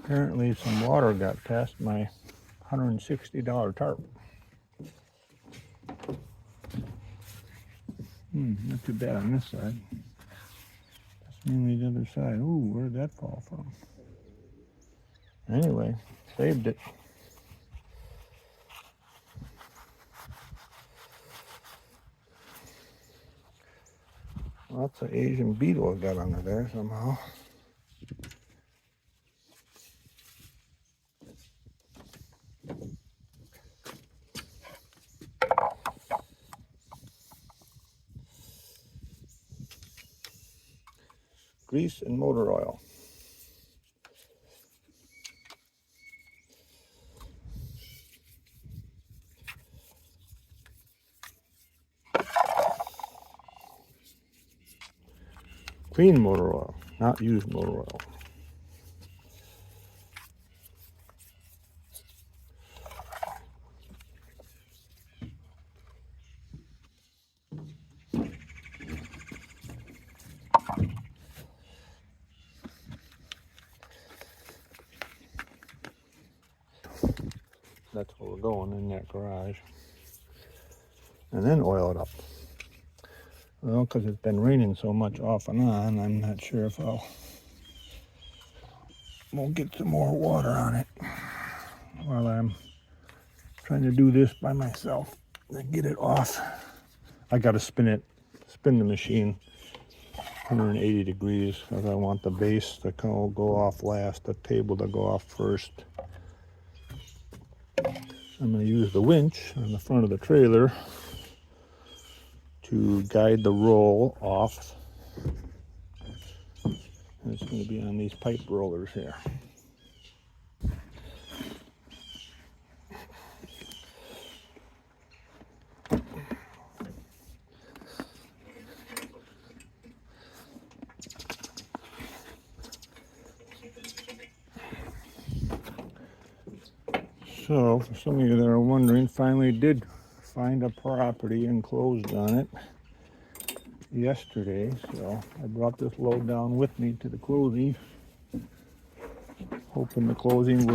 Apparently some water got past my $160 tarp. Not too bad on this side. That's mainly the other side. Ooh, where did that fall from? Anyway, saved it. Lots of Asian beetle got under there somehow. Grease and motor oil. Clean motor oil, not used motor oil. That's where we're going, in that garage. And then oil it up. Well, because it's been raining so much off and on, I'm not sure if we'll get some more water on it while I'm trying to do this by myself and get it off. I got to spin the machine 180 degrees because I want the base to go off last, the table to go off first. I'm going to use the winch on the front of the trailer to guide the roll off. And it's going to be on these pipe rollers here. So, for some of you that are wondering, finally did find a property and closed on it yesterday. So I brought this load down with me to the closing, hoping the closing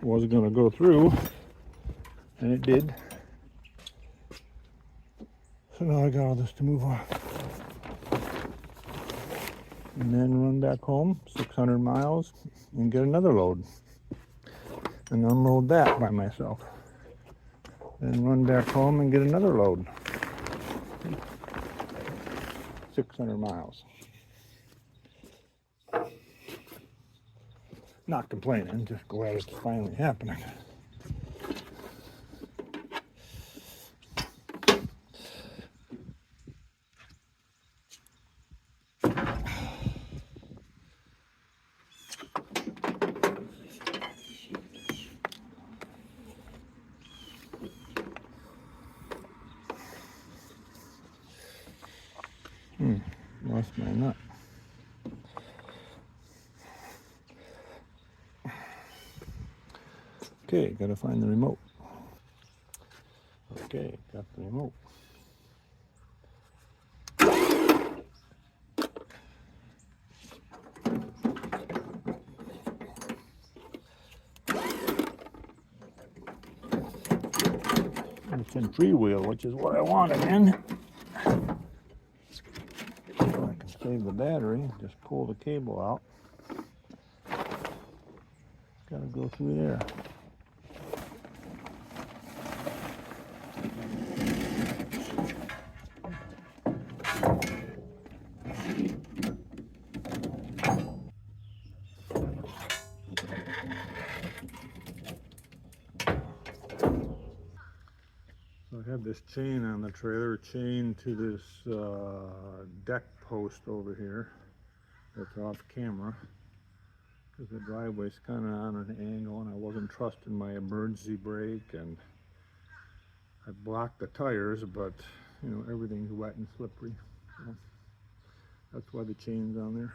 was going to go through, and it did. So now I got all this to move off, and then run back home 600 miles and get another load and unload that by myself. Then run back home and get another load. 600 miles. Not complaining, just glad it's finally happening. Lost my nut. Okay, gotta find the remote. Okay, got the remote. It's in freewheel, which is what I wanted in. So I can save the battery, just pull the cable out. Gotta go through there. So I have this chain on the trailer, chained to this deck post over here. That's off camera because the driveway's kind of on an angle and I wasn't trusting my emergency brake, and I blocked the tires, but you know, everything's wet and slippery. So that's why the chain's on there.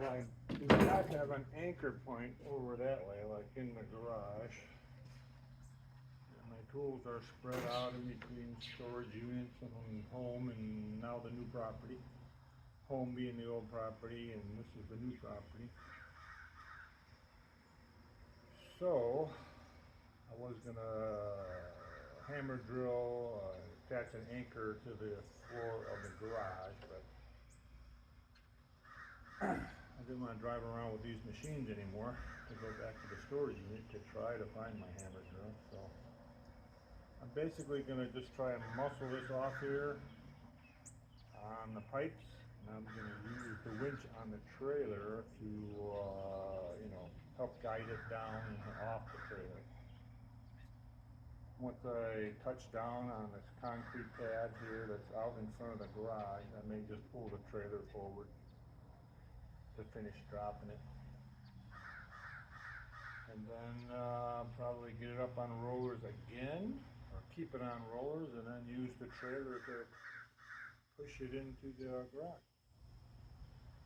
I do not have an anchor point over that way, like in the garage. And my tools are spread out in between storage units and home and now the new property. Home being the old property and this is the new property. So, I was gonna hammer drill, attach an anchor to the floor of the garage, but I didn't want to drive around with these machines anymore to go back to the storage unit to try to find my hammer drill. So I'm basically going to just try and muscle this off here on the pipes, and I'm going to use the winch on the trailer to, you know, help guide it down and off the trailer. Once I touch down on this concrete pad here that's out in front of the garage, I may just pull the trailer forward to finish dropping it. And then probably get it up on rollers again, or keep it on rollers, and then use the trailer to push it into the garage.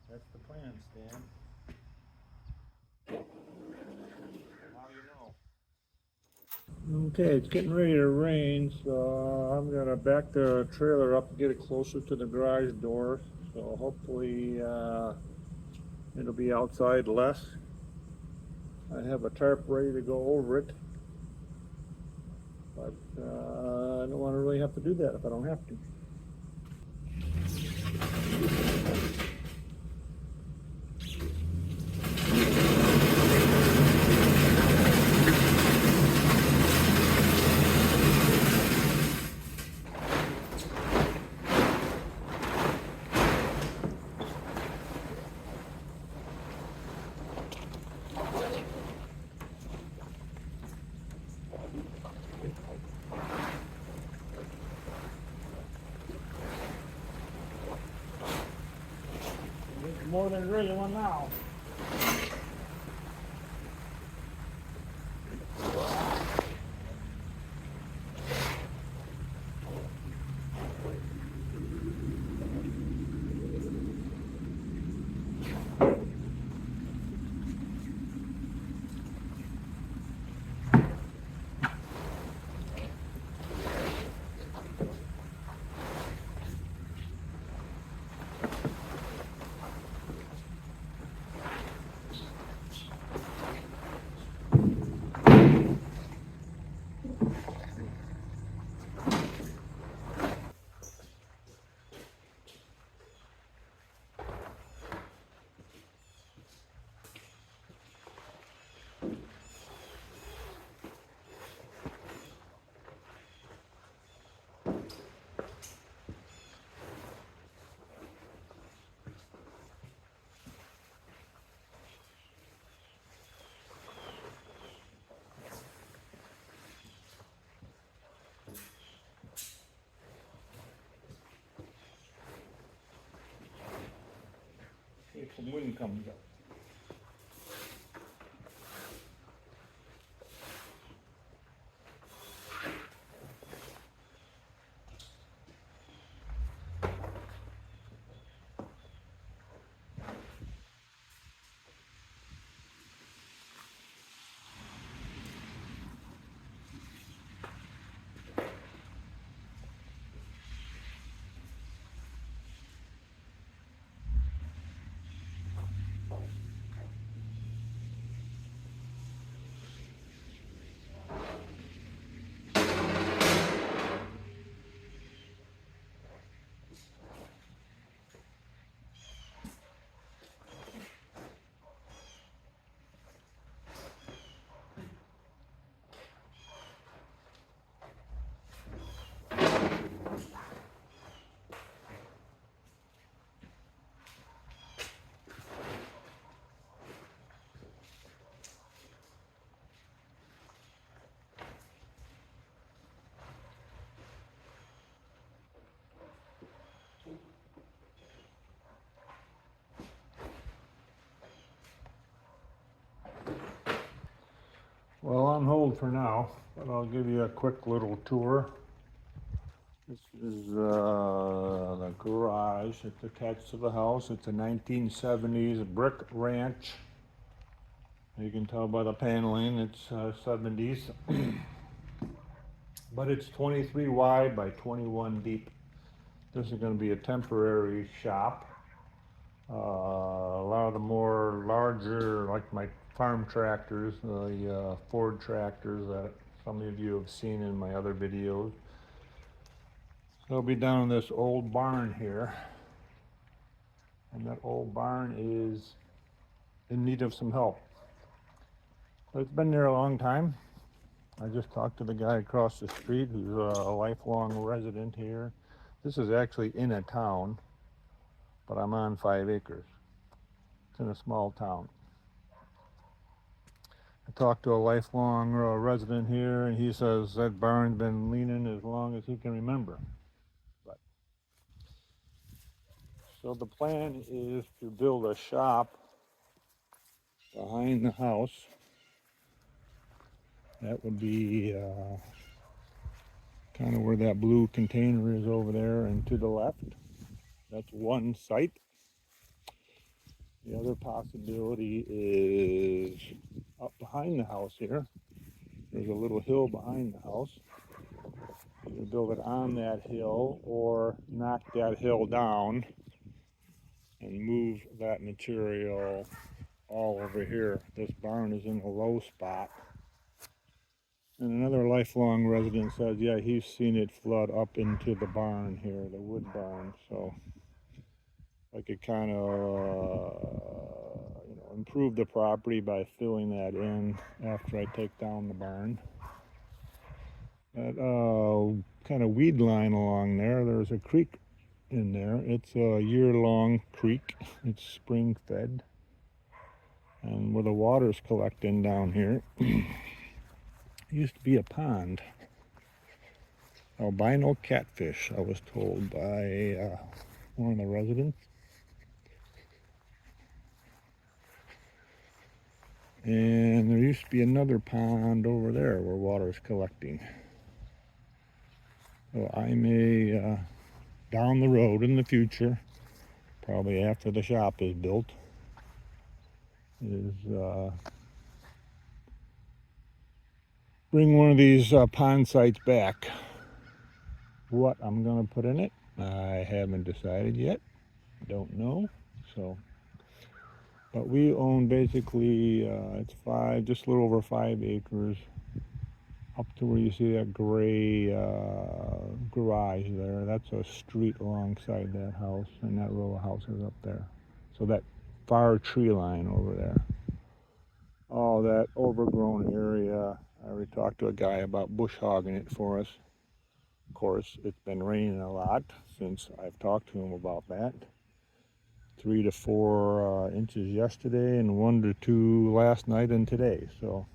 That's the plan, Stan. Now you know. Okay, it's getting ready to rain, so I'm gonna back the trailer up and get it closer to the garage door. So hopefully it'll be outside less. I have a tarp ready to go over it, but I don't want to really have to do that if I don't have to. More than a regular one now. If some wind comes up. Well, on hold for now, but I'll give you a quick little tour. This is the garage. It's attached to the house. It's a 1970s brick ranch. You can tell by the paneling, it's 70s. But it's 23 wide by 21 deep. This is going to be a temporary shop. A lot of the more larger, like my farm tractors, the Ford tractors that some of you have seen in my other videos. So I'll be down in this old barn here. And that old barn is in need of some help. But it's been there a long time. I just talked to the guy across the street who's a lifelong resident here. This is actually in a town, but I'm on 5 acres. It's in a small town. I talked to a lifelong resident here, and he says that barn's been leaning as long as he can remember. But so the plan is to build a shop behind the house. That would be kind of where that blue container is over there and to the left. That's one site. The other possibility is up behind the house here. There's a little hill behind the house. Either build it on that hill or knock that hill down and move that material all over here. This barn is in a low spot. And another lifelong resident says, yeah, he's seen it flood up into the barn here, the wood barn. So I could kind of improve the property by filling that in after I take down the barn. That kind of weed line along there, there's a creek in there. It's a year-long creek. It's spring-fed. And where the water's collecting down here used to be a pond. Albino catfish, I was told by one of the residents. And there used to be another pond over there where water's collecting. So I may, down the road in the future, probably after the shop is built, is bring one of these pond sites back. What I'm going to put in it, I haven't decided yet. Don't know. So, but we own basically, it's just a little over 5 acres, up to where you see that gray garage there. That's a street alongside that house, and that row of houses up there. So that far tree line over there. Oh, that overgrown area. I already talked to a guy about bush hogging it for us. Of course, it's been raining a lot since I've talked to him about that. 3 to 4 inches yesterday and 1 to 2 last night and today. So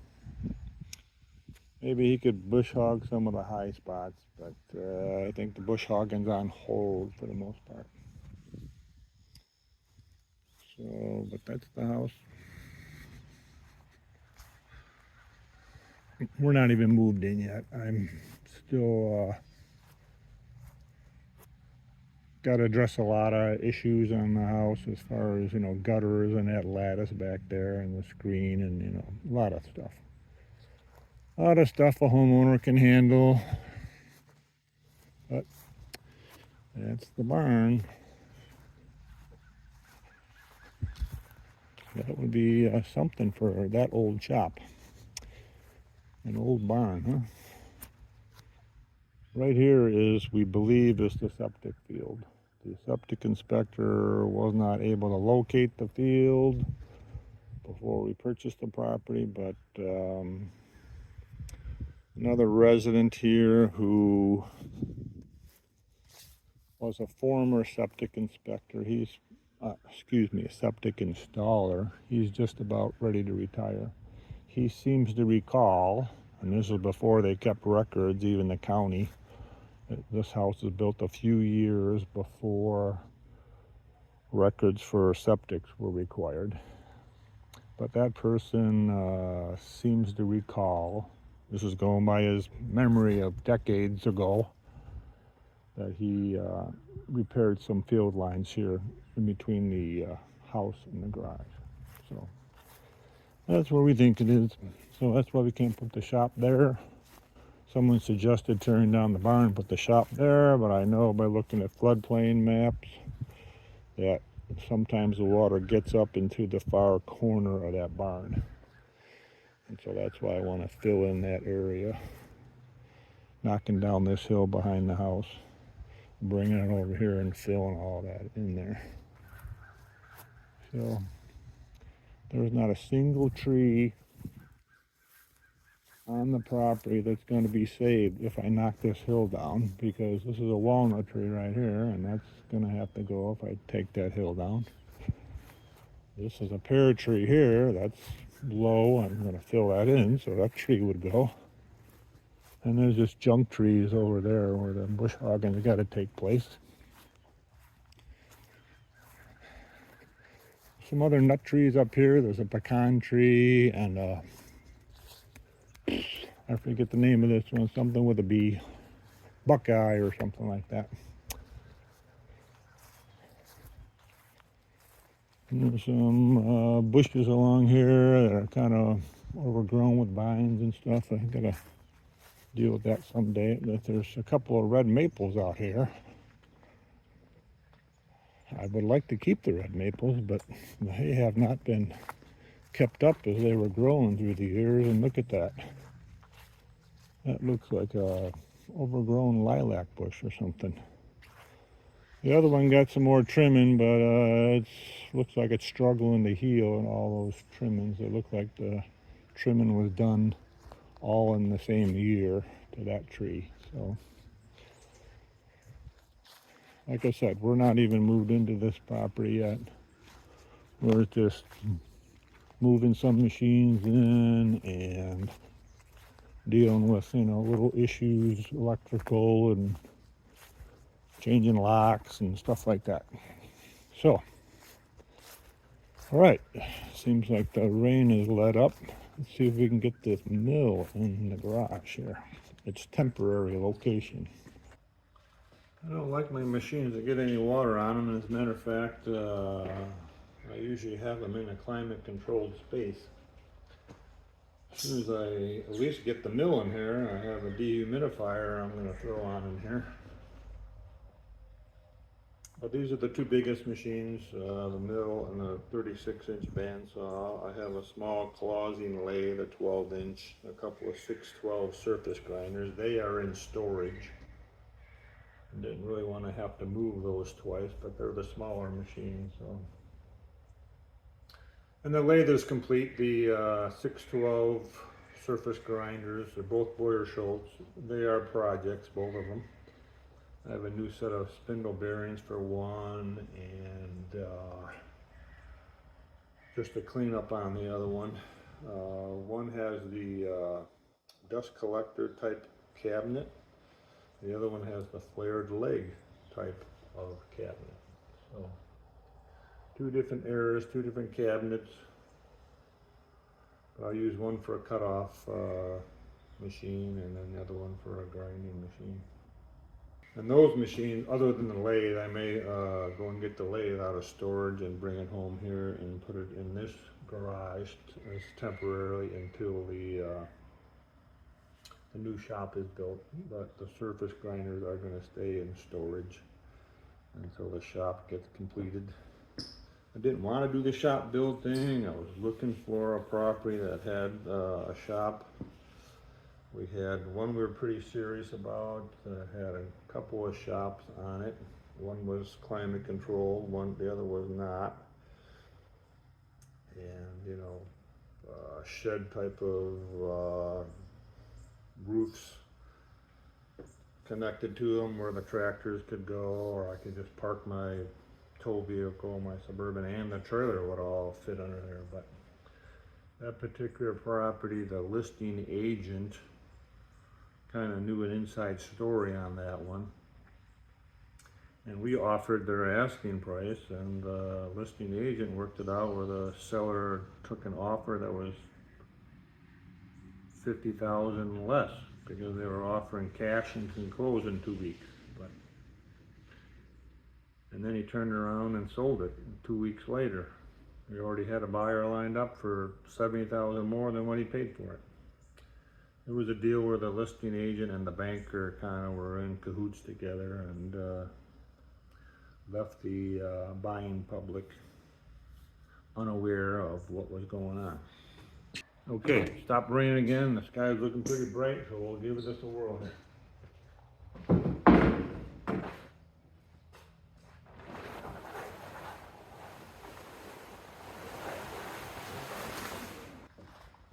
maybe he could bush hog some of the high spots, but I think the bush hogging's on hold for the most part. So, but that's the house. We're not even moved in yet. I'm still got to address a lot of issues on the house as far as, gutters and that lattice back there and the screen and, a lot of stuff. A lot of stuff a homeowner can handle. But that's the barn. That would be something for that old shop. An old barn, huh? Right here is, we believe, is the septic field. The septic inspector was not able to locate the field before we purchased the property, but another resident here who was a former septic inspector, a septic installer, he's just about ready to retire. He seems to recall, and this was before they kept records, even the county, this house was built a few years before records for septics were required. But that person seems to recall, this is going by his memory of decades ago, that he repaired some field lines here in between the house and the garage. So that's where we think it is. So that's why we can't put the shop there. Someone suggested tearing down the barn and put the shop there, but I know by looking at floodplain maps that sometimes the water gets up into the far corner of that barn. And so that's why I want to fill in that area, knocking down this hill behind the house, bringing it over here and filling all that in there. So there's not a single tree on the property that's going to be saved if I knock this hill down, because this is a walnut tree right here, and that's going to have to go if I take that hill down. This is a pear tree here that's low. I'm going to fill that in so that tree would go. And there's just junk trees over there where the bush hogging's got to take place. Some other nut trees up here. There's a pecan tree and I forget the name of this one, something with a B, buckeye or something like that. And there's some bushes along here that are kind of overgrown with vines and stuff. I gotta deal with that someday. But there's a couple of red maples out here. I would like to keep the red maples, but they have not been kept up as they were growing through the years. And look at that. That looks like a overgrown lilac bush or something. The other one got some more trimming, but it looks like it's struggling to heal, and all those trimmings. It looked like the trimming was done all in the same year to that tree. So, like I said, we're not even moved into this property yet. We're just moving some machines in and dealing with, little issues, electrical and changing locks and stuff like that. So, all right, seems like the rain has let up. Let's see if we can get this mill in the garage here. It's temporary location. I don't like my machines to get any water on them. As a matter of fact, I usually have them in a climate controlled space. As soon as I at least get the mill in here, I have a dehumidifier I'm going to throw on in here. But these are the two biggest machines, the mill and the 36-inch bandsaw. I have a small clausing lathe, a 12-inch, a couple of 612 surface grinders. They are in storage. I didn't really want to have to move those twice, but they're the smaller machines. So. And the lathe is complete. The 612 surface grinders are both Boyer Schultz. They are projects, both of them. I have a new set of spindle bearings for one, and just a cleanup on the other one. One has the dust collector type cabinet. The other one has the flared leg type of cabinet. So, two different eras, two different cabinets. I'll use one for a cutoff machine, and then the other one for a grinding machine. And those machines, other than the lathe, I may go and get the lathe out of storage and bring it home here and put it in this garage as temporarily until the new shop is built. But the surface grinders are going to stay in storage until the shop gets completed. I didn't want to do the shop build thing. I was looking for a property that had a shop. We had one we were pretty serious about, had a couple of shops on it. One was climate controlled, the other was not. And, shed type of roofs connected to them where the tractors could go, or I could just park my tow vehicle, my Suburban, and the trailer would all fit under there. But that particular property, the listing agent kind of knew an inside story on that one, and we offered their asking price, and the listing agent worked it out where the seller took an offer that was $50,000 less because they were offering cash and can close in 2 weeks. And then he turned around and sold it 2 weeks later. We already had a buyer lined up for $70,000 more than what he paid for it. It was a deal where the listing agent and the banker kind of were in cahoots together, and left the buying public unaware of what was going on. Okay, stop raining again. The sky's looking pretty bright, so we'll give this a whirl here.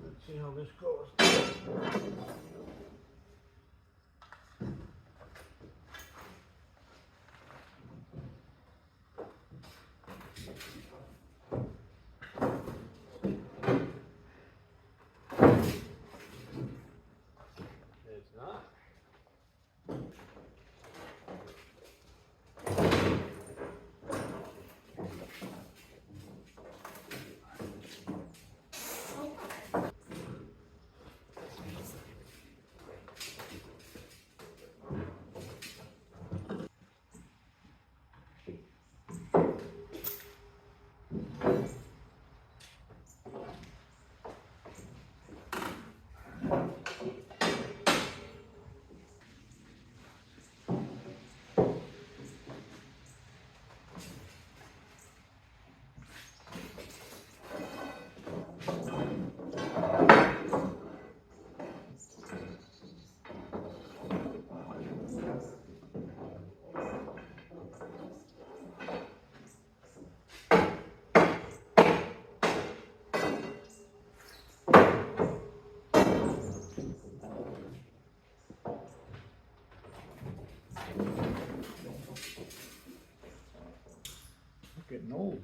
Let's see how this goes. it's not. Getting old.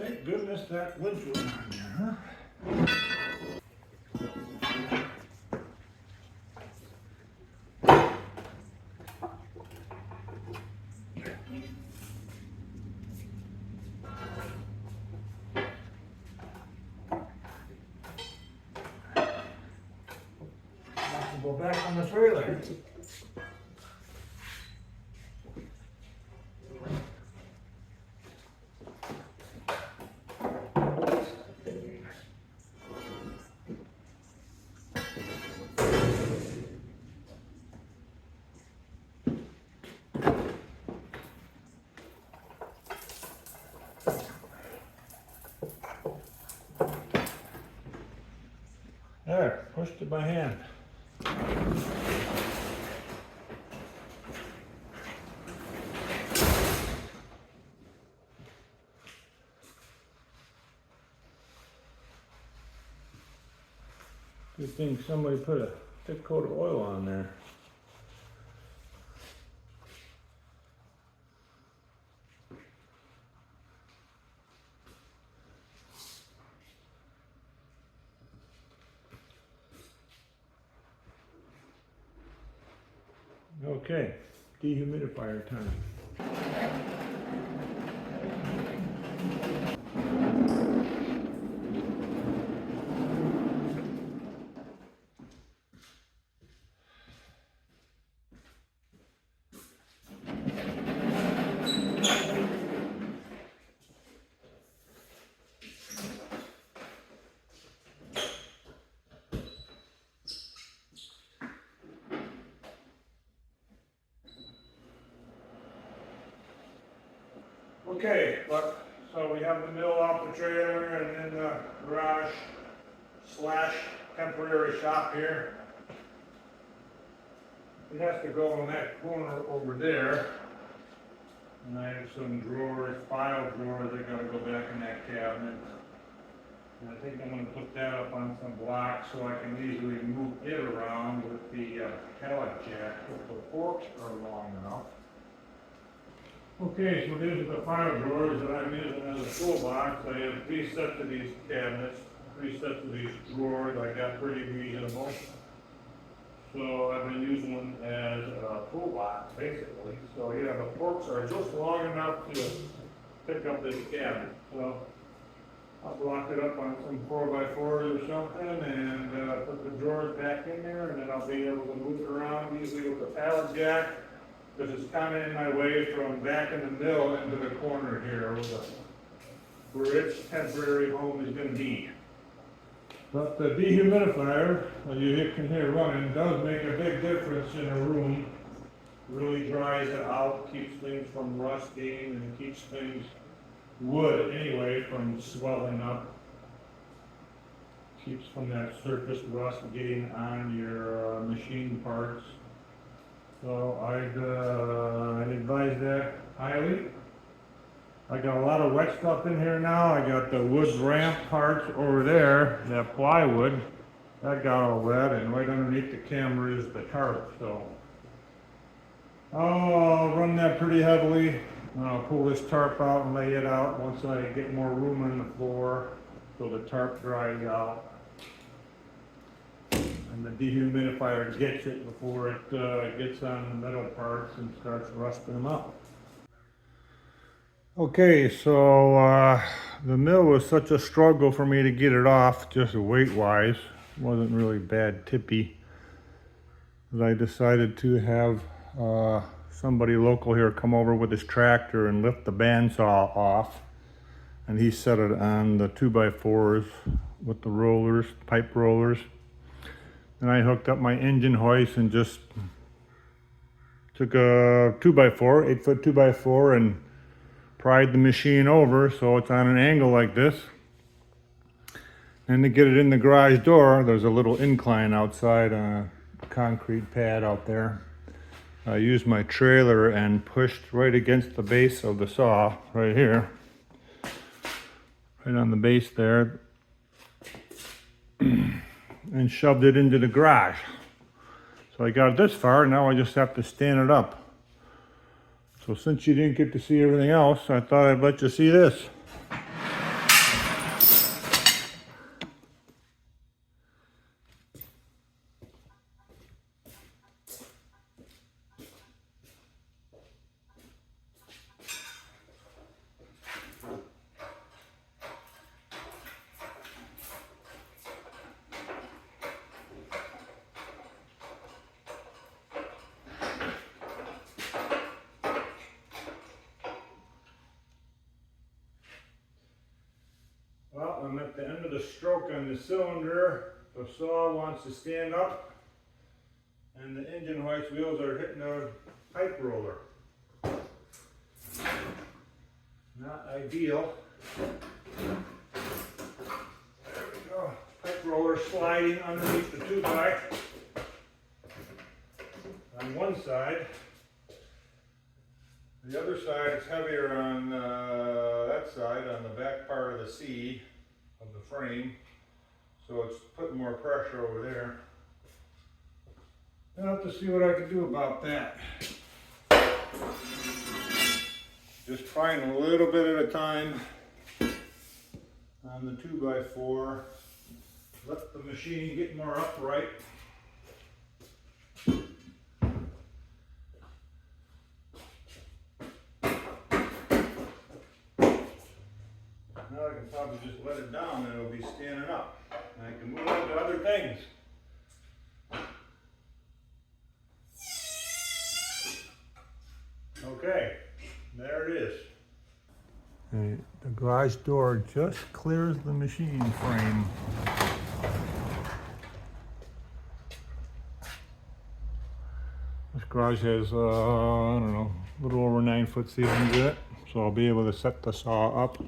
Thank goodness that winch was on there, huh? Have to go back on the trailer. There, pushed it by hand. Good thing somebody put a thick coat of oil on there. Okay, dehumidifier time. Okay, so we have the mill off the trailer and then the garage slash temporary shop here. It has to go in that corner over there. And I have some drawers, file drawers that gotta go back in that cabinet. And I think I'm gonna put that up on some blocks so I can easily move it around with the pallet jack if the forks are long enough. Okay, so these are the file drawers that I'm using as a toolbox. I have 3 sets of these cabinets, 3 sets of these drawers. I got pretty reasonable. So I've been using them as a toolbox, basically. So yeah, the forks are just long enough to pick up this cabinet. So I'll block it up on some 4x4s or something and put the drawers back in there, and then I'll be able to move it around easily with the pallet jack. Because it's kind of in my way from back in the mill into the corner here where its temporary home is going to be. But the dehumidifier, as you can hear running, does make a big difference in a room. Really dries it out, keeps things from rusting, and keeps things, wood anyway, from swelling up. Keeps from that surface rust getting on your machine parts. So I'd advise that highly. I got a lot of wet stuff in here now. I got the wood ramp parts over there, that plywood, that got all wet, and right underneath the camera is the tarp. So I'll run that pretty heavily. I'll pull this tarp out and lay it out once I get more room on the floor so the tarp dries out. And the dehumidifier gets it before it gets on the metal parts and starts rusting them up. Okay, so the mill was such a struggle for me to get it off, just weight-wise. It wasn't really bad tippy. I decided to have somebody local here come over with his tractor and lift the bandsaw off. And he set it on the 2x4s with the rollers, pipe rollers. And I hooked up my engine hoist and just took a 2x4, 8-foot 2x4, and pried the machine over so it's on an angle like this. And to get it in the garage door, there's a little incline outside on a concrete pad out there. I used my trailer and pushed right against the base of the saw, right here. Right on the base there. And shoved it into the garage. So I got it this far, now I just have to stand it up. So since you didn't get to see everything else, I thought I'd let you see this. the stroke on the cylinder. The saw wants to stand up, and the engine hoist wheels are hitting the pipe roller. Not ideal. There we go. Pipe roller sliding underneath the 2x on one side. The other side is heavier on that side, on the back part of the C of the frame. So it's putting more pressure over there. I'll have to see what I can do about that. Just trying a little bit at a time on the 2x4. Let the machine get more upright. Now I can probably just let it down and it'll be standing up. And I can move on to other things. Okay, there it is. The garage door just clears the machine frame. This garage has, I don't know, a little over 9-foot ceilings in it. So I'll be able to set the saw up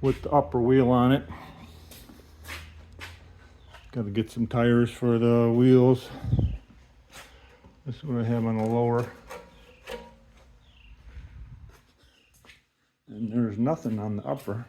with the upper wheel on it. Got to get some tires for the wheels. This is what I have on the lower. And there's nothing on the upper.